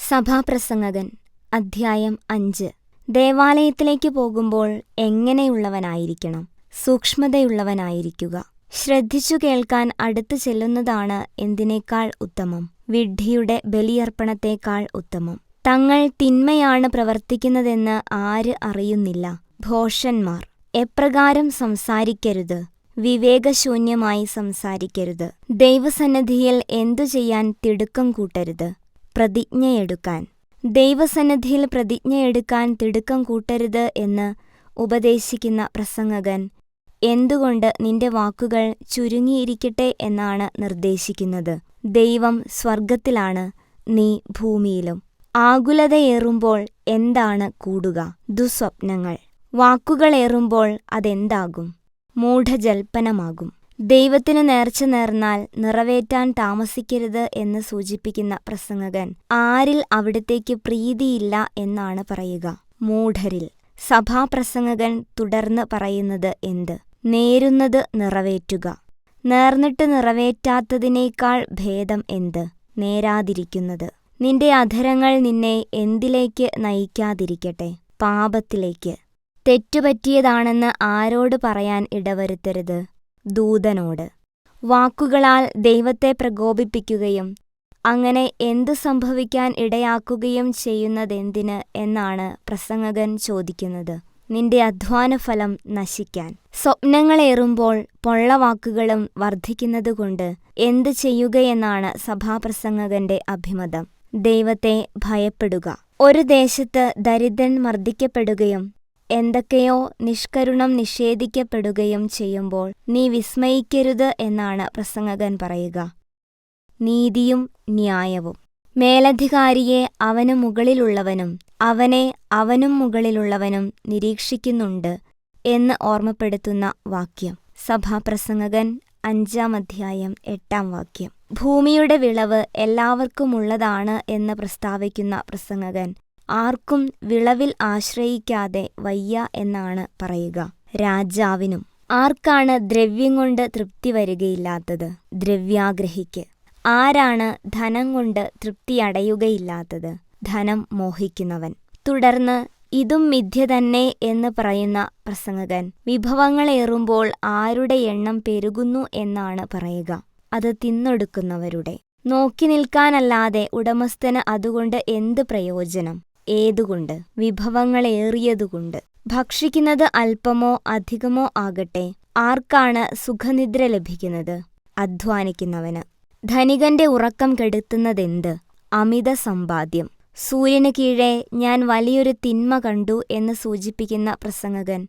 സഭാപ്രസംഗകൻ അധ്യായം 5. ദേവാലയത്തിലേക്ക് പോകുമ്പോൾ എങ്ങനെയുള്ളവനായിരിക്കണം? സൂക്ഷ്മതയുള്ളവനായിരിക്കുക. ശ്രദ്ധിച്ചു കേൾക്കാൻ അടുത്തു ചെല്ലുന്നതാണ് എന്തിനേക്കാൾ ഉത്തമം? വിഡ്ഢിയുടെ ബലിയർപ്പണത്തേക്കാൾ ഉത്തമം. തങ്ങൾ തിന്മയാണ് പ്രവർത്തിക്കുന്നതെന്ന് ആര് അറിയുന്നില്ല? ഭോഷന്മാർ. എപ്രകാരം സംസാരിക്കരുത്? വിവേകശൂന്യമായി സംസാരിക്കരുത്. ദൈവസന്നിധിയിൽ എന്തു ചെയ്യാൻ തിടുക്കം കൂട്ടരുത്? പ്രതിജ്ഞയെടുക്കാൻ. ദൈവസന്നിധിയിൽ പ്രതിജ്ഞയെടുക്കാൻ തിടുക്കം കൂട്ടരുത് എന്ന് ഉപദേശിക്കുന്ന പ്രസംഗകൻ എന്തുകൊണ്ട് നിന്റെ വാക്കുകൾ ചുരുങ്ങിയിരിക്കട്ടെ എന്നാണ് നിർദ്ദേശിക്കുന്നത്. ദൈവം സ്വർഗത്തിലാണ്, നീ ഭൂമിയിലും. ആകുലതയേറുമ്പോൾ എന്താണ് കൂടുക? ദുസ്വപ്നങ്ങൾ. വാക്കുകളേറുമ്പോൾ അതെന്താകും? മൂഢജൽപ്പനമാകും. ദൈവത്തിന് നേർച്ച നേർന്നാൽ നിറവേറ്റാൻ താമസിക്കരുത് എന്ന് സൂചിപ്പിക്കുന്ന പ്രസംഗകൻ ആരിൽ അവിടത്തേക്ക് പ്രീതിയില്ല എന്നാണ് പറയുക? മൂഢരിൽ. സഭാപ്രസംഗകൻ തുടർന്ന് പറയുന്നത് എന്ത്? നേരുന്നത് നിറവേറ്റുക. നേർന്നിട്ട് നിറവേറ്റാത്തതിനേക്കാൾ ഭേദം എന്ത്? നേരാതിരിക്കുന്നത്. നിന്റെ അധരങ്ങൾ നിന്നെ എന്തിലേക്ക് നയിക്കാതിരിക്കട്ടെ? പാപത്തിലേക്ക്. തെറ്റുപറ്റിയതാണെന്ന് ആരോട് പറയാൻ ഇടവരുത്തരുത്? ദൂതനോട്. വാക്കുകളാൽ ദൈവത്തെ പ്രകോപിപ്പിക്കുകയും അങ്ങനെ എന്തു സംഭവിക്കാൻ ഇടയാക്കുകയും ചെയ്യുന്നതെന്തിന് എന്നാണ് പ്രസംഗകൻ ചോദിക്കുന്നത്. നിന്റെ അധ്വാനഫലം നശിക്കാൻ. സ്വപ്നങ്ങളേറുമ്പോൾ പൊള്ളവാക്കുകളും വർദ്ധിക്കുന്നതുകൊണ്ട് എന്തു ചെയ്യുകയെന്നാണ് സഭാപ്രസംഗകന്റെ അഭിമതം. ദൈവത്തെ ഭയപ്പെടുക. ഒരു ദേശത്ത് ദരിദ്രൻ മർദ്ദിക്കപ്പെടുകയും എന്തൊക്കെയോ നിഷ്കരുണം നിഷേധിക്കപ്പെടുകയും ചെയ്യുമ്പോൾ നീ വിസ്മയിക്കരുത് എന്നാണ് പ്രസംഗകൻ പറയുക. നീതിയും ന്യായവും. മേലധികാരിയെ അവനു മുകളിലുള്ളവനും അവനെ അവനും മുകളിലുള്ളവനും നിരീക്ഷിക്കുന്നുണ്ട് എന്ന് ഓർമ്മപ്പെടുത്തുന്ന വാക്യം. സഭാപ്രസംഗകൻ 5-ാം അധ്യായം 8-ാം വാക്യം. ഭൂമിയുടെ വിളവ് എല്ലാവർക്കുമുള്ളതാണ് എന്ന് പ്രസ്താവിക്കുന്ന പ്രസംഗകൻ ആർക്കും വിളവിൽ ആശ്രയിക്കാതെ വയ്യ എന്നാണ് പറയുക. രാജാവിനും. ആർക്കാണ് ദ്രവ്യം കൊണ്ട് തൃപ്തി വരികയില്ലാത്തത്? ദ്രവ്യാഗ്രഹിക്ക്. ആരാണ് ധനം കൊണ്ട് തൃപ്തിയടയുകയില്ലാത്തത്? ധനം മോഹിക്കുന്നവൻ. തുടർന്ന് ഇതും മിഥ്യ തന്നെ എന്ന് പറയുന്ന പ്രസംഗകൻ വിഭവങ്ങളേറുമ്പോൾ ആരുടെ എണ്ണം പെരുകുന്നു എന്നാണ് പറയുക? അത് തിന്നൊടുക്കുന്നവരുടെ. നോക്കി നിൽക്കാനല്ലാതെ ഉടമസ്ഥന് അതുകൊണ്ട് എന്ത് പ്രയോജനം? ഏതുകൊണ്ട്? വിഭവങ്ങളേറിയതുകൊണ്ട്. ഭക്ഷിക്കുന്നത് അല്പമോ അധികമോ ആകട്ടെ, ആർക്കാണ് സുഖനിദ്ര ലഭിക്കുന്നത്? അധ്വാനിക്കുന്നവന്. ധനികന്റെ ഉറക്കം കെടുത്തുന്നതെന്ത്? അമിത സമ്പാദ്യം. സൂര്യന് കീഴെ ഞാൻ വലിയൊരു തിന്മ കണ്ടു എന്ന് സൂചിപ്പിക്കുന്ന പ്രസംഗകൻ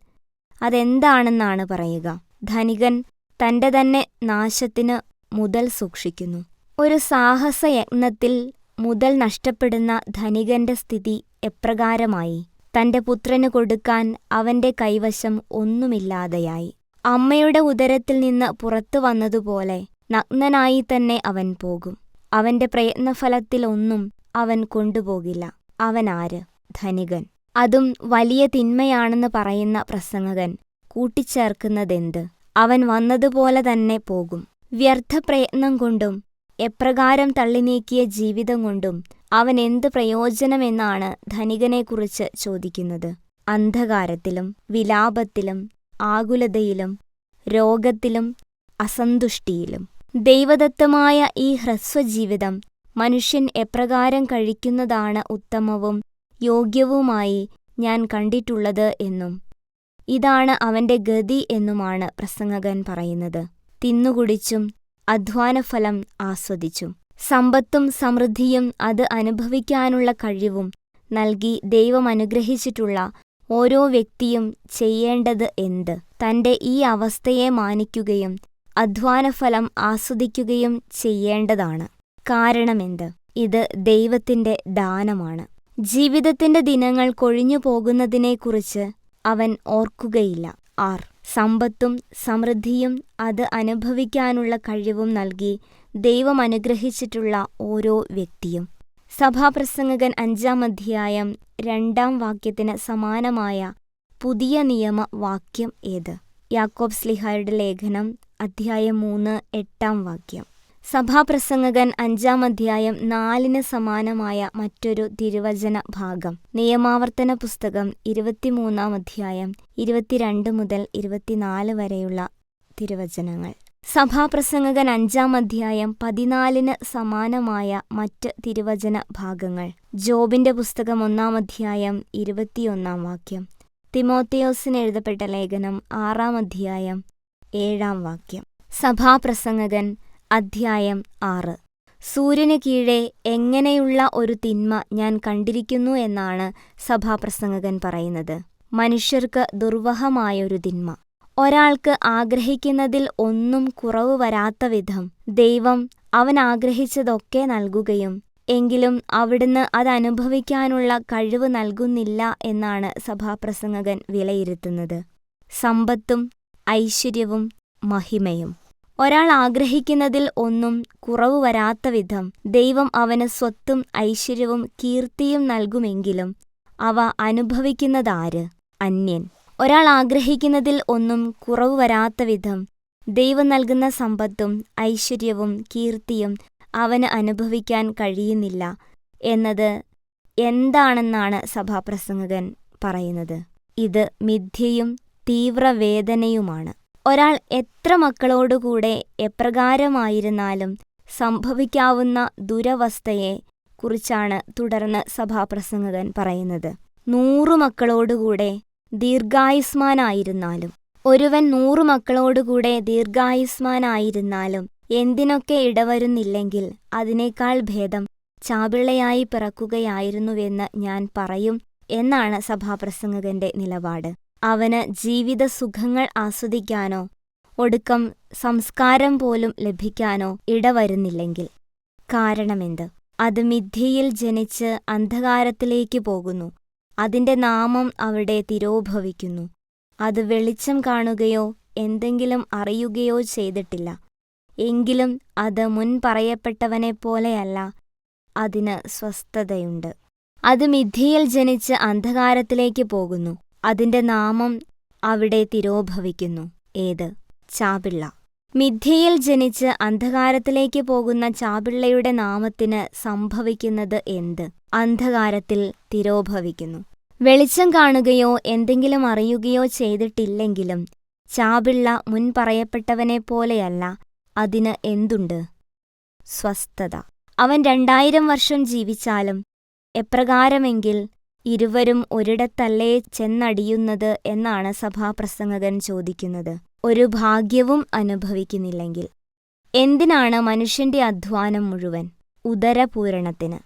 അതെന്താണെന്നാണ് പറയുക? ധനികൻ തന്റെ തന്നെ നാശത്തിന് മുതൽ സൂക്ഷിക്കുന്നു. ഒരു സാഹസയത്നത്തിൽ മുതൽ നഷ്ടപ്പെടുന്ന ധനികന്റെ സ്ഥിതി എപ്രകാരമായി? തന്റെ പുത്രന് കൊടുക്കാൻ അവന്റെ കൈവശം ഒന്നുമില്ലാതെയായി. അമ്മയുടെ ഉദരത്തിൽ നിന്ന് പുറത്തു വന്നതുപോലെ നഗ്നനായി തന്നെ അവൻ പോകും. അവന്റെ പ്രയത്നഫലത്തിലൊന്നും അവൻ കൊണ്ടുപോകില്ല. അവനാര്? ധനികൻ. അതും വലിയ തിന്മയാണെന്ന് പറയുന്ന പ്രസംഗകൻ കൂട്ടിച്ചേർക്കുന്നതെന്ത്? അവൻ വന്നതുപോലെ തന്നെ പോകും. വ്യർത്ഥപ്രയത്നം കൊണ്ടും എപ്രകാരം തള്ളിനീക്കിയ ജീവിതം കൊണ്ടും അവൻ എന്ത് പ്രയോജനമെന്നാണ് ധനികനെക്കുറിച്ച് ചോദിക്കുന്നത്? അന്ധകാരത്തിലും വിലാപത്തിലും ആകുലതയിലും രോഗത്തിലും അസന്തുഷ്ടിയിലും. ദൈവദത്തമായ ഈ ഹ്രസ്വജീവിതം മനുഷ്യൻ എപ്രകാരം കഴിക്കുന്നതാണ് ഉത്തമവും യോഗ്യവുമായി ഞാൻ കണ്ടിട്ടുള്ളത് എന്നും ഇതാണ് അവന്റെ ഗതി എന്നുമാണ് പ്രസംഗകൻ പറയുന്നത്. തിന്നുകുടിച്ചും അധ്വാനഫലം ആസ്വദിച്ചും സമ്പത്തും സമൃദ്ധിയും അത് അനുഭവിക്കാനുള്ള കഴിവും നൽകി ദൈവം അനുഗ്രഹിച്ചിട്ടുള്ള ഓരോ വ്യക്തിയും ചെയ്യേണ്ടത് എന്ത്? തന്റെ ഈ അവസ്ഥയെ മാനിക്കുകയും അധ്വാനഫലം ആസ്വദിക്കുകയും ചെയ്യേണ്ടതാണ്. കാരണമെന്ത്? ഇത് ദൈവത്തിന്റെ ദാനമാണ്. ജീവിതത്തിന്റെ ദിനങ്ങൾ കൊഴിഞ്ഞു പോകുന്നതിനെക്കുറിച്ച് അവൻ ഓർക്കുകയില്ല. ആർ സമ്പത്തും സമൃദ്ധിയും അത് അനുഭവിക്കാനുള്ള കഴിവും നൽകി ദൈവം അനുഗ്രഹിച്ചിട്ടുള്ള ഓരോ വ്യക്തിയും. സഭാപ്രസംഗകൻ 5-ാം അധ്യായം 2-ാം വാക്യത്തിന് സമാനമായ പുതിയ നിയമ വാക്യം ഏത്? യാക്കോബ് ശ്ലീഹായുടെ ലേഖനം അധ്യായം 3 8-ാം വാക്യം. സഭാപ്രസംഗകൻ 5-ാം അധ്യായം 4 സമാനമായ മറ്റൊരു തിരുവചന ഭാഗം. നിയമാവർത്തന പുസ്തകം 23-ാം അധ്യായം 22 മുതൽ 24 വരെയുള്ള തിരുവചനങ്ങൾ. സഭാപ്രസംഗകൻ 5-ാം അധ്യായം 14 സമാനമായ മറ്റ് തിരുവചന ഭാഗങ്ങൾ. ജോബിന്റെ പുസ്തകം 1-ാം അധ്യായം 21-ാം വാക്യം. തിമോത്തിയോസിന് എഴുതപ്പെട്ട ലേഖനം 6-ാം അധ്യായം 7-ാം വാക്യം. സഭാപ്രസംഗകൻ അധ്യായം 6. സൂര്യന് കീഴെ എങ്ങനെയുള്ള ഒരു തിന്മ ഞാൻ കണ്ടിരിക്കുന്നു എന്നാണ് സഭാപ്രസംഗകൻ പറയുന്നത്. മനുഷ്യർക്ക് ദുർവഹമായൊരു തിന്മ. ഒരാൾക്ക് ആഗ്രഹിക്കുന്നതിൽ ഒന്നും കുറവ് വരാത്ത വിധം ദൈവം അവൻ ആഗ്രഹിച്ചതൊക്കെ നൽകുകയും എങ്കിലും അവിടുന്ന് അതനുഭവിക്കാനുള്ള കഴിവ് നൽകുന്നില്ല എന്നാണ് സഭാപ്രസംഗകൻ വിലയിരുത്തുന്നത്. സമ്പത്തും ഐശ്വര്യവും മഹിമയും. ഒരാൾ ആഗ്രഹിക്കുന്നതിൽ ഒന്നും കുറവ് വരാത്ത വിധം ദൈവം അവന് സ്വത്തും ഐശ്വര്യവും കീർത്തിയും നൽകുമെങ്കിലും അവ അനുഭവിക്കുന്നതാര്? അന്യൻ. ഒരാൾ ആഗ്രഹിക്കുന്നതിൽ ഒന്നും കുറവ് വരാത്ത വിധം ദൈവം നൽകുന്ന സമ്പത്തും ഐശ്വര്യവും കീർത്തിയും അവന് അനുഭവിക്കാൻ കഴിയുന്നില്ല എന്നത് എന്താണെന്നാണ് സഭാപ്രസംഗകൻ പറയുന്നത്. ഇത് മിഥ്യയും തീവ്രവേദനയുമാണ്. ഒരാൾ എത്ര മക്കളോടുകൂടെ എപ്രകാരമായിരുന്നാലും സംഭവിക്കാവുന്ന ദുരവസ്ഥയെ കുറിച്ചാണ് തുടർന്ന് സഭാപ്രസംഗകൻ പറയുന്നത്. 100 മക്കളോടുകൂടെ ദീർഘായുസ്മാനായിരുന്നാലും. ഒരുവൻ 100 മക്കളോടുകൂടെ ദീർഘായുസ്മാനായിരുന്നാലും എന്തിനൊക്കെ ഇടവരുന്നില്ലെങ്കിൽ അതിനേക്കാൾ ഭേദം ചാപിള്ളയായി പിറക്കുകയായിരുന്നുവെന്ന് ഞാൻ പറയും എന്നാണ് സഭാപ്രസംഗകന്റെ നിലപാട്. അവന് ജീവിത സുഖങ്ങൾ ആസ്വദിക്കാനോ ഒടുക്കം സംസ്കാരം പോലും ലഭിക്കാനോ ഇടവരുന്നില്ലെങ്കിൽ. കാരണമെന്ത്? അത് മിഥ്യയിൽ ജനിച്ച് അന്ധകാരത്തിലേക്ക് പോകുന്നു. അതിന്റെ നാമം അവിടെ തിരോഭവിക്കുന്നു. അത് വെളിച്ചം കാണുകയോ എന്തെങ്കിലും അറിയുകയോ ചെയ്തിട്ടില്ല. എങ്കിലും അത് മുൻ പറയപ്പെട്ടവനെപ്പോലെയല്ല, അതിന് സ്വസ്ഥതയുണ്ട്. അത് മിഥ്യയിൽ ജനിച്ച് അന്ധകാരത്തിലേക്ക് പോകുന്നു. അതിന്റെ നാമം അവിടെ തിരോഭവിക്കുന്നു. ഏത്? ചാപിള്ള. മിഥ്യയിൽ ജനിച്ച് അന്ധകാരത്തിലേക്ക് പോകുന്ന ചാപിള്ളയുടെ നാമത്തിന് സംഭവിക്കുന്നത് എന്ത്? അന്ധകാരത്തിൽ തിരോഭവിക്കുന്നു. വെളിച്ചം കാണുകയോ എന്തെങ്കിലും അറിയുകയോ ചെയ്തിട്ടില്ലെങ്കിലും ചാപിള്ള മുൻ പറയപ്പെട്ടവനെപ്പോലെയല്ല, അതിന് എന്തുണ്ട്? സ്വസ്ഥത. അവൻ 2000 വർഷം ജീവിച്ചാലും എപ്രകാരമെങ്കിൽ ഇരുവരും ഒരിടത്തല്ലേ ചെന്നടിയുന്നത് എന്നാണ് സഭാപ്രസംഗകൻ ചോദിക്കുന്നത്. ഒരു ഭാഗ്യവും അനുഭവിക്കുന്നില്ലെങ്കിൽ. എന്തിനാണ് മനുഷ്യന്റെ അധ്വാനം മുഴുവൻ? ഉദരപൂരണത്തിന്.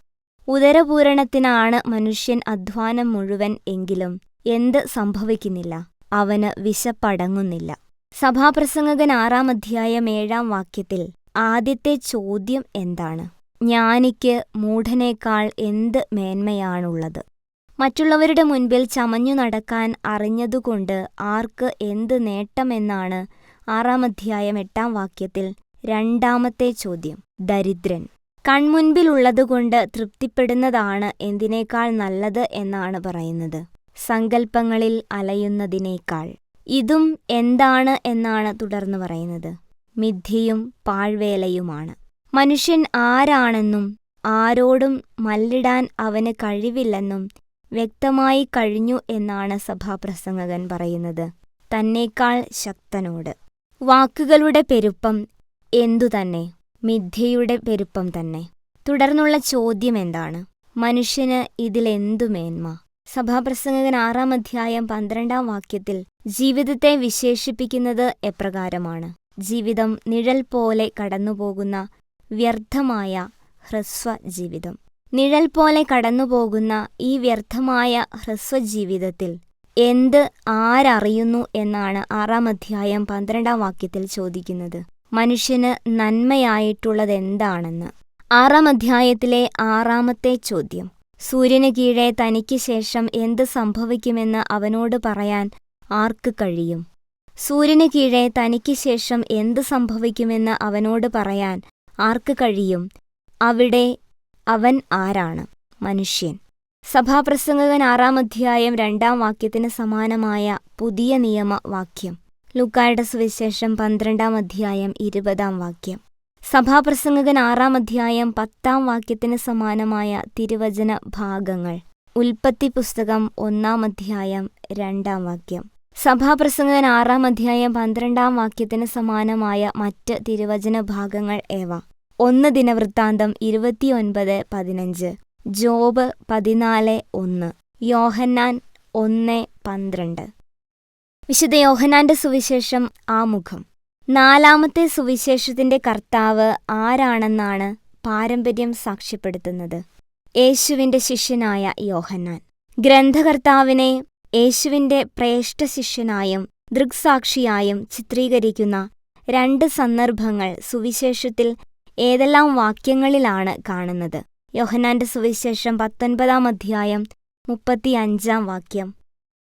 ഉദരപൂരണത്തിനാണ് മനുഷ്യൻ അധ്വാനം മുഴുവൻ എങ്കിലും എന്ത് സംഭവിക്കുന്നില്ല? അവന് വിശപ്പടങ്ങുന്നില്ല. സഭാപ്രസംഗകൻ 6-ാം അധ്യായം 7-ാം വാക്യത്തിൽ ആദ്യത്തെ ചോദ്യം എന്താണ്? ജ്ഞാനിക്ക് മൂഢനേക്കാൾ എന്ത് മേന്മയാണുള്ളത്? മറ്റുള്ളവരുടെ മുൻപിൽ ചമഞ്ഞു നടക്കാൻ അറിഞ്ഞതുകൊണ്ട് ആർക്ക് എന്ത് നേട്ടമെന്നാണ് 6-ാം അധ്യായം 8-ാം വാക്യത്തിൽ രണ്ടാമത്തെ ചോദ്യം. ദരിദ്രൻ. കൺമുൻപിലുള്ളതുകൊണ്ട് തൃപ്തിപ്പെടുന്നതാണ് എന്തിനേക്കാൾ നല്ലത് എന്നാണ് പറയുന്നത്. സങ്കല്പങ്ങളിൽ അലയുന്നതിനേക്കാൾ. ഇതും എന്താണ് എന്നാണ് തുടർന്ന് പറയുന്നത്. മിഥ്യയും പാഴ്വേലയുമാണ്. മനുഷ്യൻ ആരാണെന്നും ആരോടും മല്ലിടാൻ അവന് കഴിവില്ലെന്നും വ്യക്തമായി കഴിഞ്ഞു എന്നാണ് സഭാപ്രസംഗകൻ പറയുന്നത്. തന്നേക്കാൾ ശക്തനോട്. വാക്കുകളുടെ പെരുപ്പം എന്തുതന്നെ? മിഥ്യയുടെ പെരുപ്പം തന്നെ. തുടർന്നുള്ള ചോദ്യം എന്താണ്? മനുഷ്യന് ഇതിലെന്തു മേന്മ? സഭാപ്രസംഗകൻ 6-ാം അധ്യായം 12-ാം വാക്യത്തിൽ ജീവിതത്തെ വിശേഷിപ്പിക്കുന്നത് എപ്രകാരമാണ്? ജീവിതം നിഴൽ പോലെ കടന്നുപോകുന്ന വ്യർത്ഥമായ ഹ്രസ്വജീവിതം. നിഴൽ പോലെ കടന്നുപോകുന്ന ഈ വ്യർത്ഥമായ ഹ്രസ്വജീവിതത്തിൽ എന്ത് ആരറിയുന്നു എന്നാണ് 6-ാം അധ്യായം 12-ാം വാക്യത്തിൽ ചോദിക്കുന്നത്. മനുഷ്യന് നന്മയായിട്ടുള്ളതെന്താണെന്ന്. 6-ാം അധ്യായത്തിലെ 6-ാമത്തെ ചോദ്യം. സൂര്യന് കീഴെ തനിക്ക് ശേഷം എന്ത് സംഭവിക്കുമെന്ന് അവനോട് പറയാൻ ആർക്ക് കഴിയും? സൂര്യന് കീഴെ തനിക്ക് ശേഷം എന്ത് സംഭവിക്കുമെന്ന് അവനോട് പറയാൻ ആർക്ക് കഴിയും? അവിടെ അവൻ ആരാണ്? മനുഷ്യൻ. സഭാപ്രസംഗകൻ 6-ാം അധ്യായം 2-ാം വാക്യത്തിന് സമാനമായ പുതിയ നിയമ വാക്യം. ലൂക്കായുടെ സുവിശേഷം 12-ാം അധ്യായം 20-ാം വാക്യം. സഭാപ്രസംഗകൻ 6 അധ്യായം 10 വാക്യത്തിന് സമാനമായ തിരുവചന ഭാഗങ്ങൾ. ഉൽപ്പത്തി പുസ്തകം 1 അധ്യായം 2 വാക്യം. സഭാപ്രസംഗകൻ 6 അധ്യായം 12 വാക്യത്തിന് സമാനമായ മറ്റ് തിരുവചന ഭാഗങ്ങൾ ഏവ: 1 ദിനവൃത്താന്തം 29:15, ജോബ് 14:1, യോഹന്നാൻ 1:12. വിശുദ്ധ യോഹന്നാന്റെ സുവിശേഷം ആമുഖം. 4-ാമത്തെ സുവിശേഷത്തിന്റെ കർത്താവ് ആരാണെന്നാണ് പാരമ്പര്യം സാക്ഷ്യപ്പെടുത്തുന്നത്? യേശുവിന്റെ ശിഷ്യനായ യോഹന്നാൻ. ഗ്രന്ഥകർത്താവിനെ യേശുവിന്റെ ശ്രേഷ്ഠ ശിഷ്യനായും ദൃക്സാക്ഷിയായും ചിത്രീകരിക്കുന്ന 2 സന്ദർഭങ്ങൾ സുവിശേഷത്തിൽ ഏതെല്ലാം വാക്യങ്ങളിലാണ് കാണുന്നത്? യോഹന്നാന്റെ സുവിശേഷം 19 അധ്യായം 35 വാക്യം,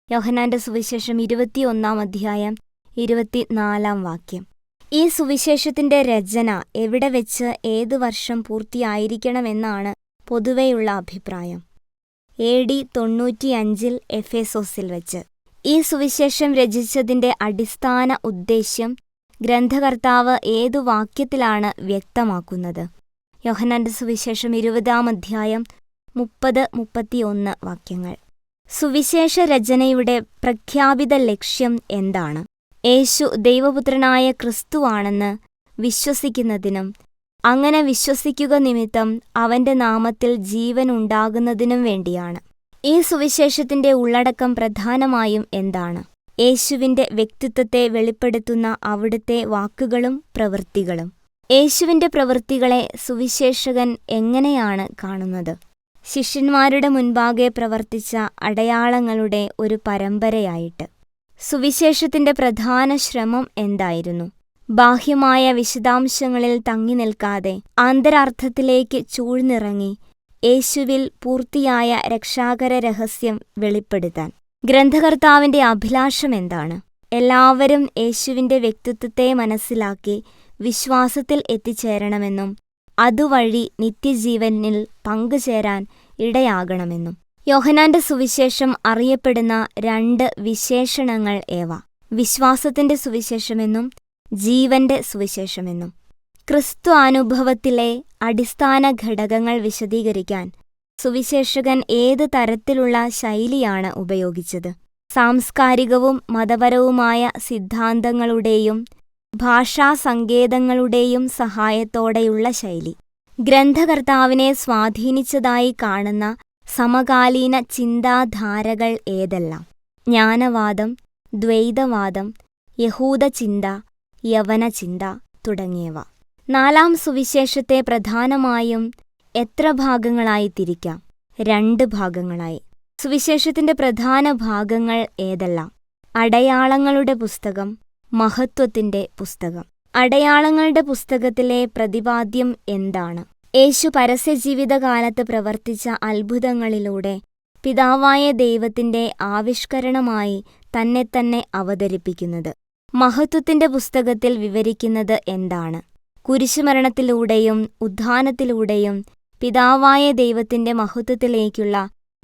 യോഹന്നാന്റെ സുവിശേഷം 21 അധ്യായം 24 വാക്യം. ഈ സുവിശേഷത്തിന്റെ രചന എവിടെ വെച്ച് ഏത് വർഷം പൂർത്തിയായിരിക്കണമെന്നാണ് പൊതുവെയുള്ള അഭിപ്രായം? AD 95 എഫേസോസിൽ വെച്ച്. ഈ സുവിശേഷം രചിച്ചതിന്റെ അടിസ്ഥാന ഉദ്ദേശ്യം ഗ്രന്ഥകർത്താവ് ഏതു വാക്യത്തിലാണ് വ്യക്തമാക്കുന്നത്? യോഹന്നാന്റെ സുവിശേഷം 20 അധ്യായം 30-31 വാക്യങ്ങൾ. സുവിശേഷ രചനയുടെ പ്രഖ്യാപിത ലക്ഷ്യം എന്താണ്? യേശു ദൈവപുത്രനായ ക്രിസ്തുവാണെന്ന് വിശ്വസിക്കുന്നതിനും അങ്ങനെ വിശ്വസിക്കുക നിമിത്തം അവന്റെ നാമത്തിൽ ജീവൻ ഉണ്ടാകുന്നതിനും വേണ്ടിയാണ്. ഈ സുവിശേഷത്തിന്റെ ഉള്ളടക്കം പ്രധാനമായും എന്താണ്? യേശുവിന്റെ വ്യക്തിത്വത്തെ വെളിപ്പെടുത്തുന്ന അവിടുത്തെ വാക്കുകളും പ്രവൃത്തികളും. യേശുവിന്റെ പ്രവൃത്തികളെ സുവിശേഷകൻ എങ്ങനെയാണ് കാണുന്നത്? ശിഷ്യന്മാരുടെ മുൻപാകെ പ്രവർത്തിച്ച അടയാളങ്ങളുടെ ഒരു പരമ്പരയായിട്ട്. സുവിശേഷത്തിന്റെ പ്രധാന ശ്രമം എന്തായിരുന്നു? ബാഹ്യമായ വിശദാംശങ്ങളിൽ തങ്ങി നിൽക്കാതെ ആന്തരാർത്ഥത്തിലേക്ക് ചൂഴ്ന്നിറങ്ങി യേശുവിൽ പൂർത്തിയായ രക്ഷാകര രഹസ്യം വെളിപ്പെടുത്താൻ. ഗ്രന്ഥകർത്താവിന്റെ അഭിലാഷം എന്താണ്? എല്ലാവരും യേശുവിന്റെ വ്യക്തിത്വത്തെ മനസ്സിലാക്കി വിശ്വാസത്തിൽ എത്തിച്ചേരണമെന്നും അതുവഴി നിത്യജീവനിൽ പങ്കുചേരാൻ ഇടയാകണമെന്നും. യോഹന്നാന്റെ സുവിശേഷം അറിയപ്പെടുന്ന 2 വിശേഷണങ്ങൾ ഏവ? വിശ്വാസത്തിന്റെ സുവിശേഷമെന്നും ജീവന്റെ സുവിശേഷമെന്നും. ക്രിസ്തു അനുഭവത്തിലെ അടിസ്ഥാന ഘടകങ്ങൾ വിശദീകരിക്കാൻ സുവിശേഷകൻ ഏത് തരത്തിലുള്ള ശൈലിയാണ് ഉപയോഗിച്ചത്? സാംസ്കാരികവും മതപരവുമായ സിദ്ധാന്തങ്ങളുടെയും ഭാഷാസങ്കേതങ്ങളുടെയും സഹായത്തോടെയുള്ള ശൈലി. ഗ്രന്ഥകർത്താവിനെ സ്വാധീനിച്ചതായി കാണുന്ന സമകാലീന ചിന്താധാരകൾ ഏതെല്ലാം? ജ്ഞാനവാദം, ദ്വൈതവാദം, യഹൂദചിന്ത, യവനചിന്ത തുടങ്ങിയവ. 4-ാം സുവിശേഷത്തെ പ്രധാനമായും എത്ര ഭാഗങ്ങളായി തിരിക്കാം? 2 ഭാഗങ്ങളായി. സുവിശേഷത്തിന്റെ പ്രധാന ഭാഗങ്ങൾ ഏതെല്ലാം? അടയാളങ്ങളുടെ പുസ്തകം, മഹത്വത്തിന്റെ പുസ്തകം. അടയാളങ്ങളുടെ പുസ്തകത്തിലെ പ്രതിപാദ്യം എന്താണ്? യേശു പരസ്യജീവിതകാലത്ത് പ്രവർത്തിച്ച അത്ഭുതങ്ങളിലൂടെ പിതാവായ ദൈവത്തിന്റെ ആവിഷ്കരണമായി തന്നെത്തന്നെ അവതരിപ്പിക്കുന്നത്. മഹത്വത്തിന്റെ പുസ്തകത്തിൽ വിവരിക്കുന്നത് എന്താണ്? കുരിശുമരണത്തിലൂടെയും ഉത്ഥാനത്തിലൂടെയും പിതാവായ ദൈവത്തിന്റെ മഹത്വത്തിലേക്കുള്ള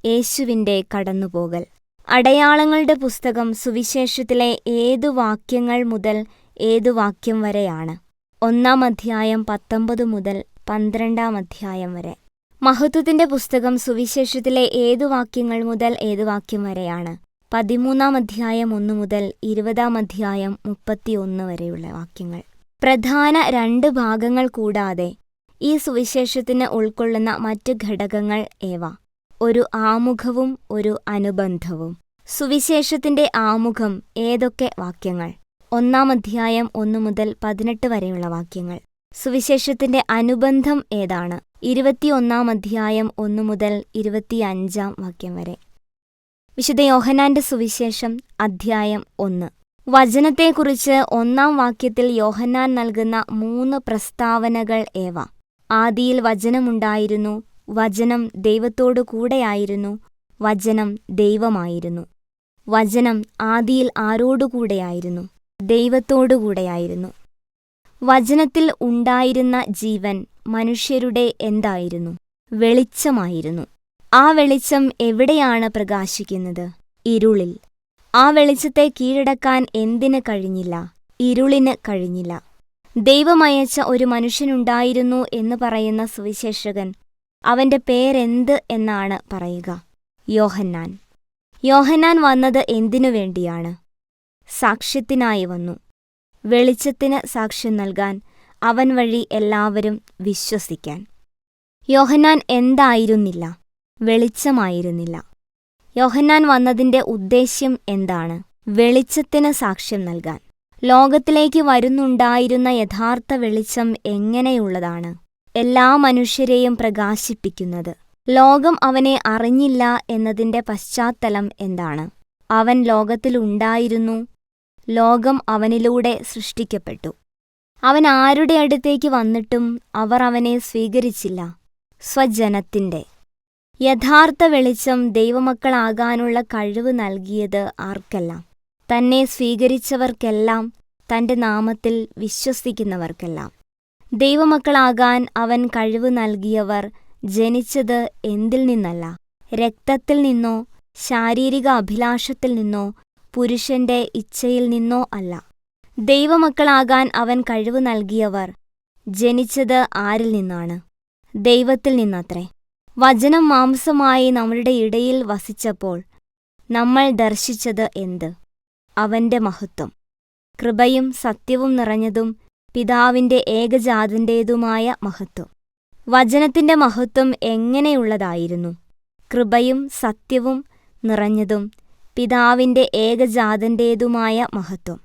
യേശുവിന്റെ കടന്നുപോകൽ. അടയാളങ്ങളുടെ പുസ്തകം സുവിശേഷത്തിലെ ഏതു വാക്യങ്ങൾ മുതൽ ഏതു വാക്യം വരെയാണ്? 1 അധ്യായം 19 മുതൽ 12 അധ്യായം വരെ. മഹത്വത്തിന്റെ പുസ്തകം സുവിശേഷത്തിലെ ഏതു വാക്യങ്ങൾ മുതൽ ഏതു വാക്യം വരെയാണ്? 13 അധ്യായം 1 മുതൽ 20 അധ്യായം 31 വരെയുള്ള വാക്യങ്ങൾ. പ്രധാന 2 ഭാഗങ്ങൾ കൂടാതെ ഈ സുവിശേഷത്തിന് ഉൾക്കൊള്ളുന്ന മറ്റ് ഘടകങ്ങൾ ഏവ? ഒരു ആമുഖവും ഒരു അനുബന്ധവും. സുവിശേഷത്തിന്റെ ആമുഖം ഏതൊക്കെ വാക്യങ്ങൾ? 1 അധ്യായം 1 മുതൽ 18 വരെയുള്ള വാക്യങ്ങൾ. സുവിശേഷത്തിന്റെ അനുബന്ധം ഏതാണ്? 21 അധ്യായം 1 മുതൽ 25 വാക്യം വരെ. വിശുദ്ധ യോഹന്നാന്റെ സുവിശേഷം അധ്യായം 1. വചനത്തെക്കുറിച്ച് 1-ാം വാക്യത്തിൽ യോഹന്നാൻ നൽകുന്ന 3 പ്രസ്താവനകൾ ഏവ? ആദിയിൽ വചനമുണ്ടായിരുന്നു, വചനം ദൈവത്തോടു കൂടെയായിരുന്നു, വചനം ദൈവമായിരുന്നു. വചനം ആദിയിൽ ആരോടുകൂടെയായിരുന്നു? ദൈവത്തോടുകൂടെയായിരുന്നു. വചനത്തിൽ ഉണ്ടായിരുന്ന ജീവൻ മനുഷ്യരുടെ എന്തായിരുന്നു? വെളിച്ചമായിരുന്നു. ആ വെളിച്ചം എവിടെയാണ് പ്രകാശിക്കുന്നത്? ഇരുളിൽ. ആ വെളിച്ചത്തെ കീഴടക്കാൻ എന്തിന് കഴിഞ്ഞില്ല? ഇരുളിന് കഴിഞ്ഞില്ല. ദൈവമയച്ച ഒരു മനുഷ്യനുണ്ടായിരുന്നു എന്ന് പറയുന്ന സുവിശേഷകൻ അവന്റെ പേരെന്ത് എന്നാണ് പറയുക? യോഹന്നാൻ. യോഹന്നാൻ വന്നത് എന്തിനു വേണ്ടിയാണ്? സാക്ഷ്യത്തിനായി വന്നു. വെളിച്ചത്തിന് സാക്ഷ്യം നൽകാൻ, അവൻ വഴി എല്ലാവരും വിശ്വസിക്കാൻ. യോഹന്നാൻ എന്തായിരുന്നില്ല? വെളിച്ചമായിരുന്നില്ല. യോഹന്നാൻ വന്നതിന്റെ ഉദ്ദേശ്യം എന്താണ്? വെളിച്ചത്തിന് സാക്ഷ്യം നൽകാൻ. ലോകത്തിലേക്ക് വരുന്നുണ്ടായിരുന്ന യഥാർത്ഥ വെളിച്ചം എങ്ങനെയുള്ളതാണ്? എല്ലാ മനുഷ്യരെയും പ്രകാശിപ്പിക്കുന്നത്. ലോകം അവനെ അറിഞ്ഞില്ല എന്നതിന്റെ പശ്ചാത്തലം എന്താണ്? അവൻ ലോകത്തിലുണ്ടായിരുന്നു, ലോകം അവനിലൂടെ സൃഷ്ടിക്കപ്പെട്ടു. അവൻ ആരുടെ അടുത്തേക്ക് വന്നിട്ടും അവർ അവനെ സ്വീകരിച്ചില്ല. സ്വജനത്തിന്റെ. യഥാർത്ഥ വെളിച്ചം ദൈവമക്കളാകാനുള്ള കഴിവ് നൽകിയത് ആർക്കെല്ലാം? തന്നെ സ്വീകരിച്ചവർക്കെല്ലാം, തന്റെ നാമത്തിൽ വിശ്വസിക്കുന്നവർക്കെല്ലാം. ദൈവമക്കളാകാൻ അവൻ കഴിവ് നൽകിയവർ ജനിച്ചത് എന്തിൽ നിന്നല്ല, രക്തത്തിൽ നിന്നോ ശാരീരിക അഭിലാഷത്തിൽ നിന്നോ പുരുഷന്റെ ഇച്ഛയിൽ നിന്നോ അല്ല. ദൈവമക്കളാകാൻ അവൻ കഴിവ് നൽകിയവർ ജനിച്ചത് ആരിൽ നിന്നാണ്? ദൈവത്തിൽ നിന്നത്രേ. വചനം മാംസമായി നമ്മളുടെ ഇടയിൽ വസിച്ചപ്പോൾ നമ്മൾ ദർശിച്ചത് എന്ത്? അവന്റെ മഹത്വം. കൃപയും സത്യവും നിറഞ്ഞതും പിതാവിന്റെ ഏകജാതന്റേതുമായ മഹത്വം. വചനത്തിന്റെ മഹത്വം എങ്ങനെയുള്ളതായിരുന്നു? കൃപയും സത്യവും നിറഞ്ഞതും പിതാവിന്റെ ഏകജാതന്റേതുമായ മഹത്വം.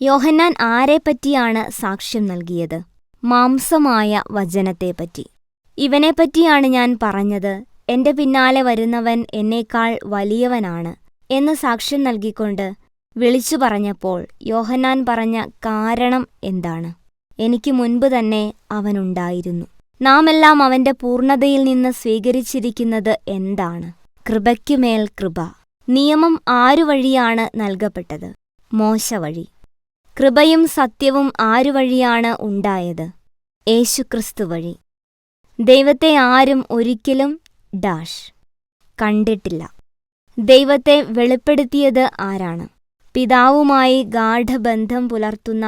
യോഹന്നാൻ ആരെപ്പറ്റിയാണ് സാക്ഷ്യം നൽകിയത്? മാംസമായ വചനത്തെപ്പറ്റി. ഇവനെപ്പറ്റിയാണ് ഞാൻ പറഞ്ഞത്, എന്റെ പിന്നാലെ വരുന്നവൻ എന്നേക്കാൾ വലിയവനാണ് എന്ന് സാക്ഷ്യം നൽകിക്കൊണ്ട് വിളിച്ചു പറഞ്ഞപ്പോൾ യോഹന്നാൻ പറഞ്ഞ കാരണം എന്താണ്? എനിക്ക് മുൻപ് തന്നെ അവനുണ്ടായിരുന്നു. നാമെല്ലാം അവന്റെ പൂർണ്ണതയിൽ നിന്ന് സ്വീകരിച്ചിരിക്കുന്നത് എന്താണ്? കൃപയ്ക്കുമേൽ കൃപ. നിയമം ആരു വഴിയാണ് നൽകപ്പെട്ടത്? മോശ വഴി. കൃപയും സത്യവും ആരു വഴിയാണ് ഉണ്ടായത്? യേശുക്രിസ്തു വഴി. ദൈവത്തെ ആരും ഒരിക്കലും കണ്ടിട്ടില്ല. ദൈവത്തെ വെളിപ്പെടുത്തിയത് ആരാണ്? പിതാവുമായി ഗാഢബന്ധം പുലർത്തുന്ന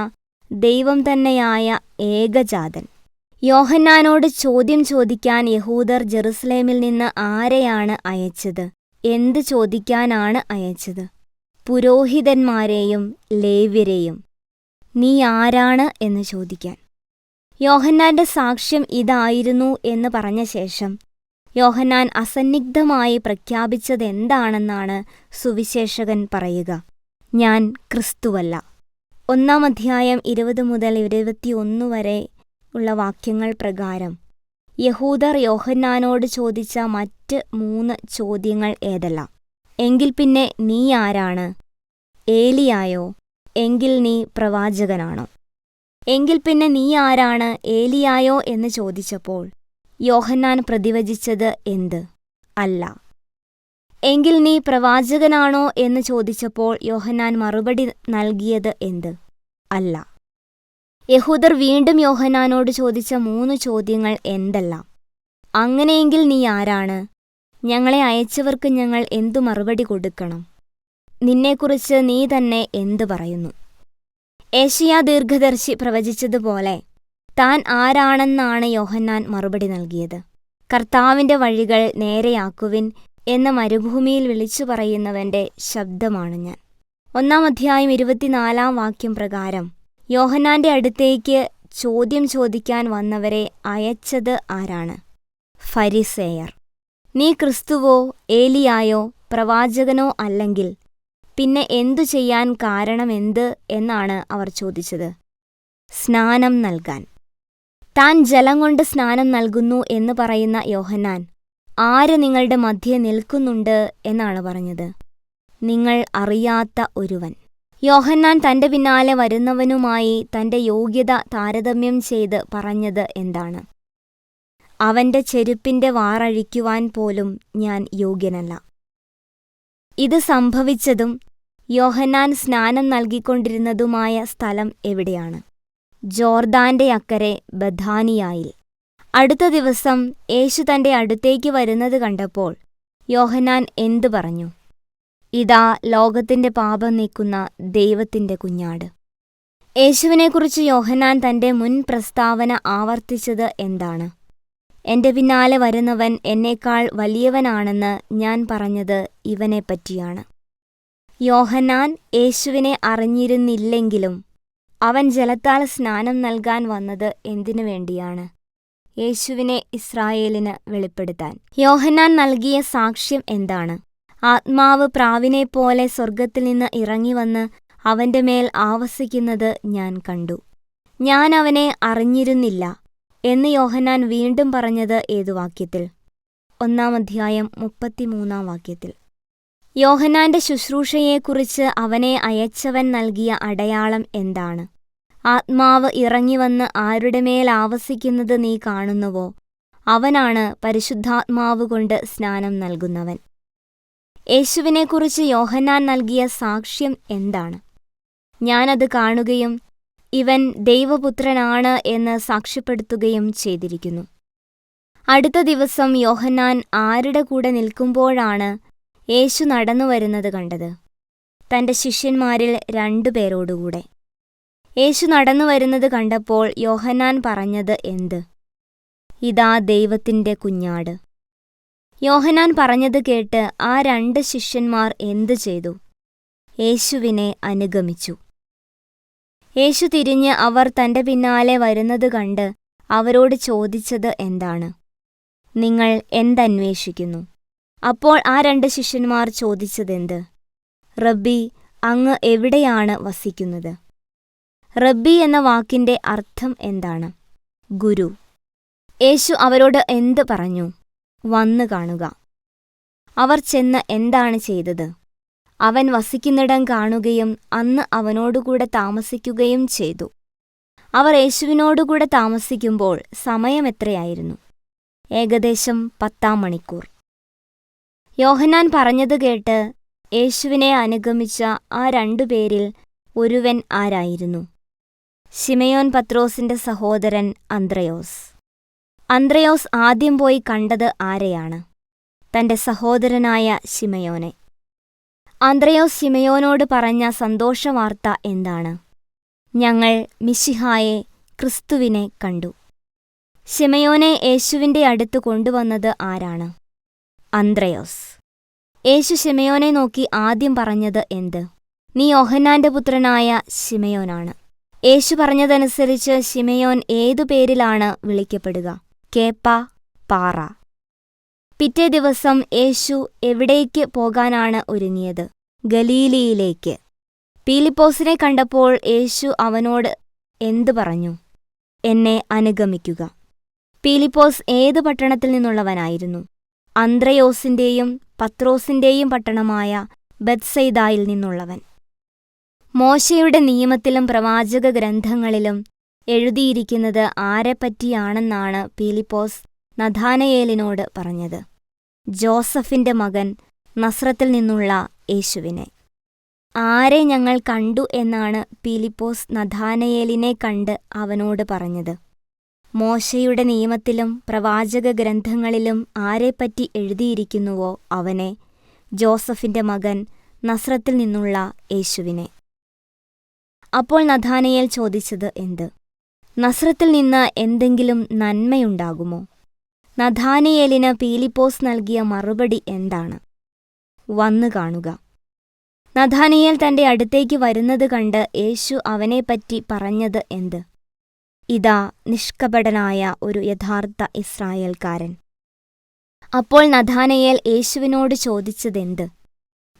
ദൈവം തന്നെയായ ഏകജാതൻ. യോഹന്നാനോട് ചോദ്യം ചോദിക്കാൻ യഹൂദർ ജെറുസലേമിൽ നിന്ന് ആരെയാണ് അയച്ചത്? എന്ത് ചോദിക്കാനാണ് അയച്ചത്? പുരോഹിതന്മാരെയും ലേവ്യരെയും. നീ ആരാണ് എന്ന് ചോദിക്കാൻ. യോഹന്നാന്റെ സാക്ഷ്യം ഇതായിരുന്നു എന്ന് പറഞ്ഞ ശേഷം യോഹന്നാൻ അസന്നിഗ്ധമായി പ്രഖ്യാപിച്ചതെന്താണെന്നാണ് സുവിശേഷകൻ പറയുക? ഞാൻ ക്രിസ്തുവല്ല. 1 അധ്യായം 20 മുതൽ 21 വരെ ഉള്ള വാക്യങ്ങൾ പ്രകാരം യഹൂദർ യോഹന്നാനോട് ചോദിച്ച മറ്റ് 3 ചോദ്യങ്ങൾ ഏതെല്ലാം? എങ്കിൽ പിന്നെ നീ ആരാണ്? ഏലിയായോ? എങ്കിൽ നീ പ്രവാചകനാണോ? എങ്കിൽ പിന്നെ നീ ആരാണ്? ഏലിയായോ എന്ന് ചോദിച്ചപ്പോൾ യോഹന്നാൻ പ്രതിവചിച്ചത് എന്ത്? അല്ല. എങ്കിൽ നീ പ്രവാചകനാണോ എന്ന് ചോദിച്ചപ്പോൾ യോഹന്നാൻ മറുപടി നൽകിയത് എന്ത്? അല്ല. യഹൂദർ വീണ്ടും യോഹന്നാനോട് ചോദിച്ച 3 ചോദ്യങ്ങൾ എന്തെല്ലാം? അങ്ങനെയെങ്കിൽ നീ ആരാണ്? ഞങ്ങളെ അയച്ചവർക്ക് ഞങ്ങൾ എന്തു മറുപടി കൊടുക്കണം? നിന്നെക്കുറിച്ച് നീ തന്നെ എന്തു പറയുന്നു? ഏശയ്യാ ദീർഘദർശി പ്രവചിച്ചതുപോലെ താൻ ആരാണെന്നാണ് യോഹന്നാൻ മറുപടി നൽകിയത്. കർത്താവിന്റെ വഴികൾ നേരെയാക്കുവിൻ എന്ന മരുഭൂമിയിൽ വിളിച്ചു പറയുന്നവന്റെ ശബ്ദമാണ് ഞാൻ. 1 അധ്യായം 24 വാക്യം പ്രകാരം യോഹന്നാന്റെ അടുത്തേക്ക് ചോദ്യം ചോദിക്കാൻ വന്നവരെ അയച്ചത് ആരാണ്? ഫരിസേയർ. നീ ക്രിസ്തുവോ ഏലിയായോ പ്രവാചകനോ അല്ലെങ്കിൽ പിന്നെ എന്തു ചെയ്യാൻ കാരണമെന്ത് എന്നാണ് അവർ ചോദിച്ചത്? സ്നാനം നൽകാൻ. താൻ ജലം കൊണ്ട് സ്നാനം നൽകുന്നു എന്ന് പറയുന്ന യോഹന്നാൻ ആര് നിങ്ങളുടെ മധ്യേ നിൽക്കുന്നുണ്ട് എന്നാണ് പറഞ്ഞത്? നിങ്ങൾ അറിയാത്ത ഒരുവൻ. യോഹന്നാൻ തന്റെ പിന്നാലെ വരുന്നവനുമായി തന്റെ യോഗ്യത താരതമ്യം ചെയ്ത് പറഞ്ഞത് എന്താണ്? അവന്റെ ചെരുപ്പിന്റെ വാറഴിക്കുവാൻ പോലും ഞാൻ യോഗ്യനല്ല. ഇത് സംഭവിച്ചതും യോഹന്നാൻ സ്നാനം നൽകിക്കൊണ്ടിരുന്നതുമായ സ്ഥലം എവിടെയാണ്? ജോർദാന്റെ അക്കരെ ബഥാനിയായിൽ. അടുത്ത ദിവസം യേശു തന്റെ അടുത്തേക്ക് വരുന്നത് കണ്ടപ്പോൾ യോഹന്നാൻ എന്തു പറഞ്ഞു? ഇതാ ലോകത്തിന്റെ പാപം നീക്കുന്ന ദൈവത്തിന്റെ കുഞ്ഞാട്. യേശുവിനെക്കുറിച്ച് യോഹന്നാൻ തന്റെ മുൻ പ്രസ്താവന ആവർത്തിച്ചത് എന്താണ്? എന്റെ പിന്നാലെ വരുന്നവൻ എന്നേക്കാൾ വലിയവനാണെന്ന് ഞാൻ പറഞ്ഞത് ഇവനെപ്പറ്റിയാണ്. യോഹന്നാൻ യേശുവിനെ അറിഞ്ഞിരുന്നില്ലെങ്കിലും അവൻ ജലത്താൽ സ്നാനം നൽകാൻ വന്നത് എന്തിനു വേണ്ടിയാണ്? യേശുവിനെ ഇസ്രായേലിന് വെളിപ്പെടുത്താൻ. യോഹന്നാൻ നൽകിയ സാക്ഷ്യം എന്താണ്? ആത്മാവ് പ്രാവിനെപ്പോലെ സ്വർഗത്തിൽ നിന്ന് ഇറങ്ങിവന്ന് അവന്റെ മേൽ ആവസിക്കുന്നത് ഞാൻ കണ്ടു. ഞാൻ അവനെ അറിഞ്ഞിരുന്നില്ല എന്ന് യോഹന്നാൻ വീണ്ടും പറഞ്ഞത് ഏതു വാക്യത്തിൽ? 1 അധ്യായം 33 വാക്യത്തിൽ. യോഹന്നാന്റെ ശുശ്രൂഷയെക്കുറിച്ച് അവനെ അയച്ചവൻ നൽകിയ അടയാളം എന്താണ്? ആത്മാവ് ഇറങ്ങിവന്ന് ആരുടെ മേൽ ആവസിക്കുന്നത് നീ കാണുന്നുവോ അവനാണ് പരിശുദ്ധാത്മാവ് കൊണ്ട് സ്നാനം നൽകുന്നവൻ. യേശുവിനെക്കുറിച്ച് യോഹന്നാൻ നൽകിയ സാക്ഷ്യം എന്താണ്? ഞാനത് കാണുകയും ഇവൻ ദൈവപുത്രനാണ് എന്ന് സാക്ഷ്യപ്പെടുത്തുകയും ചെയ്തിരിക്കുന്നു. അടുത്ത ദിവസം യോഹന്നാൻ ആരുടെ കൂടെ നിൽക്കുമ്പോഴാണ് യേശു നടന്നുവരുന്നത് കണ്ടത്? തന്റെ ശിഷ്യന്മാരിൽ 2 പേരോടുകൂടെ. യേശു നടന്നുവരുന്നത് കണ്ടപ്പോൾ യോഹന്നാൻ പറഞ്ഞത് എന്ത്? ഇതാ ദൈവത്തിന്റെ കുഞ്ഞാട്. യോഹന്നാൻ പറഞ്ഞത് കേട്ട് ആ 2 ശിഷ്യന്മാർ എന്തു ചെയ്തു? യേശുവിനെ അനുഗമിച്ചു. യേശു തിരിഞ്ഞ് അവർ തന്റെ പിന്നാലെ വരുന്നത് കണ്ട് അവരോട് ചോദിച്ചത് എന്താണ്? നിങ്ങൾ എന്തന്വേഷിക്കുന്നു? അപ്പോൾ ആ 2 ശിഷ്യന്മാർ ചോദിച്ചതെന്ത്? റബ്ബി, അങ്ങ് എവിടെയാണ് വസിക്കുന്നത്? റബ്ബി എന്ന വാക്കിന്റെ അർത്ഥം എന്താണ്? ഗുരു. യേശു അവരോട് എന്ത് പറഞ്ഞു? വന്നു കാണുക. അവർ ചെന്ന് എന്താണ് ചെയ്തത്? അവൻ വസിക്കുന്നിടം കാണുകയും അന്ന് അവനോടുകൂടെ താമസിക്കുകയും ചെയ്തു. അവർ യേശുവിനോടുകൂടെ താമസിക്കുമ്പോൾ സമയം എത്രയായിരുന്നു? ഏകദേശം 10 മണിക്കൂർ. യോഹന്നാൻ പറഞ്ഞത് കേട്ട് യേശുവിനെ അനുഗമിച്ച ആ 2 പേരിൽ ഒരുവൻ ആരായിരുന്നു? ശിമയോൻ പത്രോസിന്റെ സഹോദരൻ അന്ത്രയോസ്. അന്ത്രയോസ് ആദ്യം പോയി കണ്ടത് ആരെയാണ്? തന്റെ സഹോദരനായ ശിമയോനെ. അന്ത്രയോസ് ശിമയോനോട് പറഞ്ഞ സന്തോഷവാർത്ത എന്താണ്? ഞങ്ങൾ മിശിഹായെ, ക്രിസ്തുവിനെ കണ്ടു. ശിമയോനെ യേശുവിന്റെ അടുത്ത് കൊണ്ടുവന്നത് ആരാണ്? അന്ത്രയോസ്. യേശു ശിമയോനെ നോക്കി ആദ്യം പറഞ്ഞത് എന്ത്? നീ യോഹന്നാന്റെ പുത്രനായ ശിമയോനാണ്. യേശു പറഞ്ഞതനുസരിച്ച് ശിമയോൻ ഏതു പേരിലാണ് വിളിക്കപ്പെടുക? കേപ്പ, പാറ. പിറ്റേ ദിവസം യേശു എവിടേക്ക് പോകാനാണ് ഒരുങ്ങിയത്? ഗലീലിയിലേക്ക്. പീലിപ്പോസിനെ കണ്ടപ്പോൾ യേശു അവനോട് എന്തു പറഞ്ഞു? എന്നെ അനുഗമിക്കുക. പീലിപ്പോസ് ഏത് പട്ടണത്തിൽ നിന്നുള്ളവനായിരുന്നു? അന്ത്രയോസിന്റെയും പത്രോസിന്റെയും പട്ടണമായ ബെത്സയിദായിൽ നിന്നുള്ളവൻ. മോശയുടെ നിയമത്തിലും പ്രവാചക ഗ്രന്ഥങ്ങളിലും എഴുതിയിരിക്കുന്നത് ആരെപ്പറ്റിയാണെന്നാണ് പീലിപ്പോസ് നഥാനയേലിനോട് പറഞ്ഞത്? ജോസഫിന്റെ മകൻ, നസ്രത്തിൽ നിന്നുള്ള യേശുവിനെ. ആരെ ഞങ്ങൾ കണ്ടു എന്നാണ് പീലിപ്പോസ് നഥാനയേലിനെ കണ്ട് അവനോട് പറഞ്ഞത്? മോശയുടെ നിയമത്തിലും പ്രവാചക ഗ്രന്ഥങ്ങളിലും ആരെപ്പറ്റി എഴുതിയിരിക്കുന്നുവോ അവനെ, ജോസഫിന്റെ മകൻ, നസ്രത്തിൽ നിന്നുള്ള യേശുവിനെ. അപ്പോൾ നഥാനയേൽ ചോദിച്ചത് എന്ത്? നസ്രത്തിൽ നിന്ന് എന്തെങ്കിലും നന്മയുണ്ടാകുമോ? നഥാനയേലിന് പീലിപ്പോസ് നൽകിയ മറുപടി എന്താണ്? വന്നു കാണുക. നഥാനയേൽ തന്റെ അടുത്തേക്ക് വരുന്നത് കണ്ട് യേശു അവനെപ്പറ്റി പറഞ്ഞത് എന്ത്? ഇതാ നിഷ്കപടനായ ഒരു യഥാർത്ഥ ഇസ്രായേൽക്കാരൻ. അപ്പോൾ നഥാനയേൽ യേശുവിനോട് ചോദിച്ചതെന്ത്?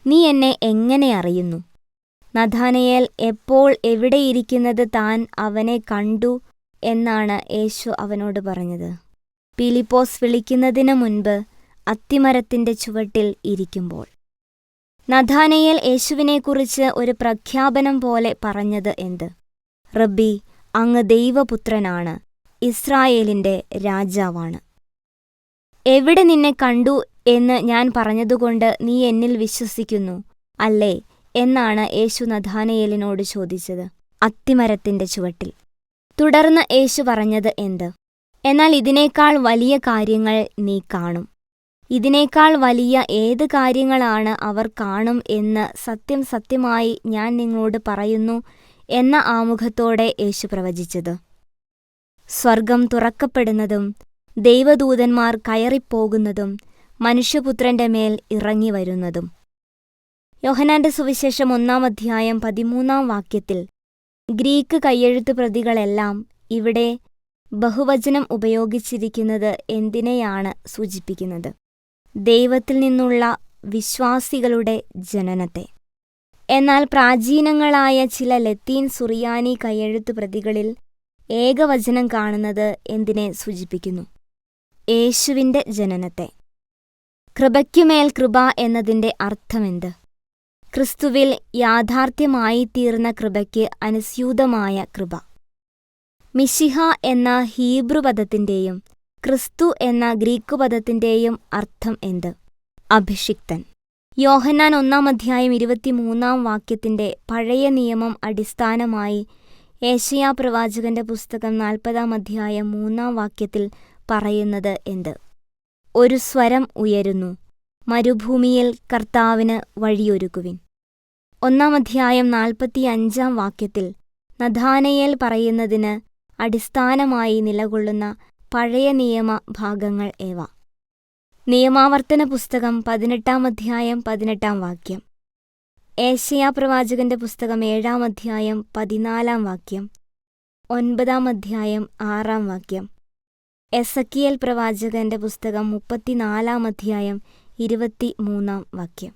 നീ എന്നെ എങ്ങനെ അറിയുന്നു? നഥാനയേൽ എപ്പോൾ എവിടെയിരിക്കുന്നത് താൻ അവനെ കണ്ടു എന്നാണ് യേശു അവനോട് പറഞ്ഞത്? പീലിപ്പോസ് വിളിക്കുന്നതിനു മുൻപ് അത്തിമരത്തിന്റെ ചുവട്ടിൽ ഇരിക്കുമ്പോൾ. നഥാനയേൽ യേശുവിനെക്കുറിച്ച് ഒരു പ്രഖ്യാപനം പോലെ പറഞ്ഞത് എന്ത്? റബ്ബി, അങ്ങ് ദൈവപുത്രനാണ്, ഇസ്രായേലിന്റെ രാജാവാണ്. എവിടെ നിന്നെ കണ്ടു എന്ന് ഞാൻ പറഞ്ഞതുകൊണ്ട് നീ എന്നിൽ വിശ്വസിക്കുന്നു, അല്ലേ എന്നാണ് യേശു നഥാനയേലിനോട് ചോദിച്ചത്. അത്തിമരത്തിന്റെ ചുവട്ടിൽ. തുടർന്ന് യേശു പറഞ്ഞത് എന്ത്? എന്നാൽ ഇതിനേക്കാൾ വലിയ കാര്യങ്ങൾ നീ കാണും. ഇതിനേക്കാൾ വലിയ ഏത് കാര്യങ്ങളാണ് അവർ കാണും എന്ന് സത്യം സത്യമായി ഞാൻ നിങ്ങളോട് പറയുന്നു എന്ന ആമുഖത്തോടെ യേശു പ്രവചിച്ചത്. സ്വർഗം തുറക്കപ്പെടുന്നതും ദൈവദൂതന്മാർ കയറിപ്പോകുന്നതും മനുഷ്യപുത്രന്റെ മേൽ ഇറങ്ങിവരുന്നതും. യോഹന്നാന്റെ സുവിശേഷം 1-ാം അധ്യായം 13-ാം വാക്യത്തിൽ ഗ്രീക്ക് കയ്യെഴുത്ത് പ്രതികളെല്ലാം ഇവിടെ ബഹുവചനം ഉപയോഗിച്ചിരിക്കുന്നത് എന്തിനെയാണ് സൂചിപ്പിക്കുന്നത്? ദൈവത്തിൽ നിന്നുള്ള വിശ്വാസികളുടെ ജനനത്തെ. എന്നാൽ പ്രാചീനങ്ങളായ ചില ലത്തീൻ സുറിയാനി കയ്യെഴുത്ത് പ്രതികളിൽ ഏകവചനം കാണുന്നത് എന്തിനെ സൂചിപ്പിക്കുന്നു? യേശുവിന്റെ ജനനത്തെ. കൃപയ്ക്കുമേൽ കൃപ എന്നതിന്റെ അർത്ഥമെന്ത്? ക്രിസ്തുവിൽ യാഥാർത്ഥ്യമായിത്തീർന്ന കൃപയ്ക്ക് അനുസ്യൂതമായ കൃപ. മിശിഹ എന്ന ഹീബ്രു പദത്തിന്റെയും ക്രിസ്തു എന്ന ഗ്രീക്കു പദത്തിന്റെയും അർത്ഥം എന്ത്? അഭിഷിക്തൻ. യോഹന്നാൻ 1-ാം അധ്യായം 23-ാം വാക്യത്തിന്റെ പഴയ നിയമം അടിസ്ഥാനമായി യേശയ്യാ പ്രവാചകന്റെ പുസ്തകം 40-ാം അധ്യായം 3-ാം വാക്യത്തിൽ പറയുന്നത് എന്ത്? ഒരു സ്വരം ഉയരുന്നു, മരുഭൂമിയിൽ കർത്താവിന് വഴിയൊരുക്കുവിൻ. 1-ാം അധ്യായം 45-ാം വാക്യത്തിൽ നഥാനയേൽ പറയുന്നതിന് അടിസ്ഥാനമായി നിലകൊള്ളുന്ന പഴയ നിയമ ഭാഗങ്ങൾ ഏവ? നിയമാവർത്തന പുസ്തകം 18-ാം അധ്യായം 18-ാം വാക്യം, യേശയ്യാ പ്രവാചകന്റെ പുസ്തകം 7-ാം അധ്യായം 14-ാം വാക്യം, 9-ാം അധ്യായം 6-ാം വാക്യം, എസക്കിയേൽ പ്രവാചകന്റെ പുസ്തകം 34-ാം അധ്യായം 23-ാം വാക്യം.